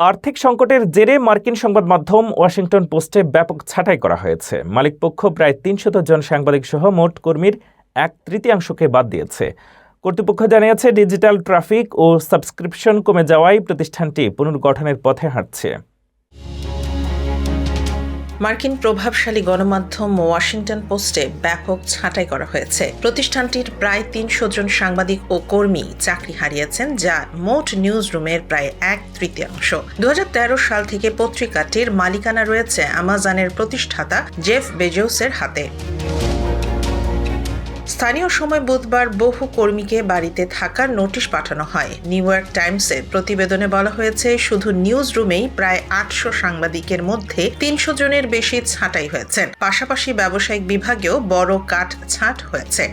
আর্থিক সংকটের জেরে মার্কিন সংবাদ মাধ্যম ওয়াশিংটন পোস্টে ব্যাপক ছাঁটাই করা হয়েছে। মালিকপক্ষ প্রায় ৩০০ জন সাংবাদিক সহ মোট কর্মীর ১/৩ বাদ দিয়েছে। কর্তৃপক্ষ জানিয়েছে, ডিজিটাল ট্রাফিক ও সাবস্ক্রিপশন কমে যাওয়ায় প্রতিষ্ঠানটি পুনর্গঠনের পথে হাঁটছে। মার্কিন প্রভাবশালী গণমাধ্যম ওয়াশিংটন পোস্টে ব্যাপক ছাঁটাই করা হয়েছে। প্রতিষ্ঠানটির প্রায় ৩০০ জন সাংবাদিক ও কর্মী চাকরি হারিয়েছেন, যা মোট নিউজ রুমের প্রায় ১/৩। ২০১৩ সাল থেকে পত্রিকাটির মালিকানা রয়েছে অ্যামাজনের প্রতিষ্ঠাতা জেফ বেজোসের হাতে। স্থানীয় সময় বুধবার বহু কর্মীকে বাড়িতে থাকার নোটিশ পাঠানো হয়। নিউ ইয়র্ক টাইমসের প্রতিবেদনে বলা হয়েছে, শুধু নিউজ রুমেই প্রায় ৮০০ সাংবাদিকের মধ্যে ৩০০ জনের বেশি ছাঁটাই হয়েছেন। পাশাপাশি ব্যবসায়িক বিভাগেও বড় কাট ছাঁট হয়েছে।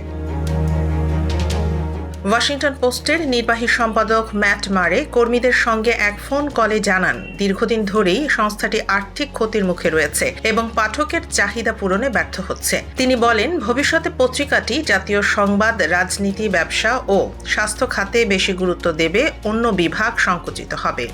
ওয়াশিংটন পোস্টের নির্বাহী সম্পাদক ম্যাট মারে কর্মীদের সঙ্গে এক ফোন কলে জানান, দীর্ঘদিন ধরেই সংস্থাটি আর্থিক ক্ষতির মুখে রয়েছে এবং পাঠকের চাহিদা পূরণে ব্যর্থ হচ্ছে। তিনি বলেন, ভবিষ্যতে পত্রিকাটি জাতীয় সংবাদ, রাজনীতি, ব্যবসা ও স্বাস্থ্য খাতে বেশি গুরুত্ব দেবে, অন্য বিভাগ সংকুচিত হবে।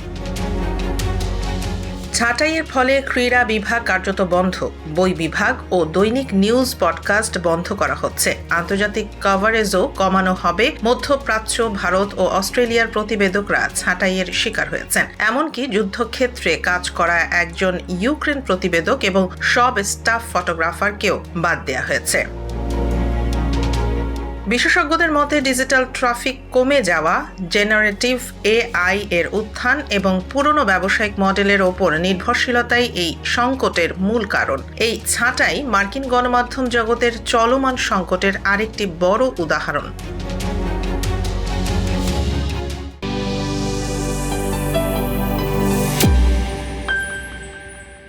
ছাঁটাইয়ের ফলে ক্রীড়া বিভাগ কার্যত বন্ধ, বই বিভাগ ও দৈনিক নিউজ পডকাস্ট বন্ধ করা হচ্ছে। আন্তর্জাতিক কভারেজও কমানো হবে। মধ্যপ্রাচ্য, ভারত ও অস্ট্রেলিয়ার প্রতিবেদকরা ছাঁটাইয়ের শিকার হয়েছেন। এমনকি যুদ্ধক্ষেত্রে কাজ করা একজন ইউক্রেন প্রতিবেদক এবং সব স্টাফ ফটোগ্রাফারকেও বাদ দেওয়া হয়েছে। বিশেষজ্ঞদের মতে, ডিজিটাল ট্রাফিক কমে যাওয়া, জেনারেটিভ এআই এর উত্থান এবং পুরনো ব্যবসায়িক মডেলের ওপর নির্ভরশীলতাই এই সংকটের মূল কারণ। এই ছাঁটাই মার্কিন গণমাধ্যম জগতের চলমান সংকটের আরেকটি বড় উদাহরণ।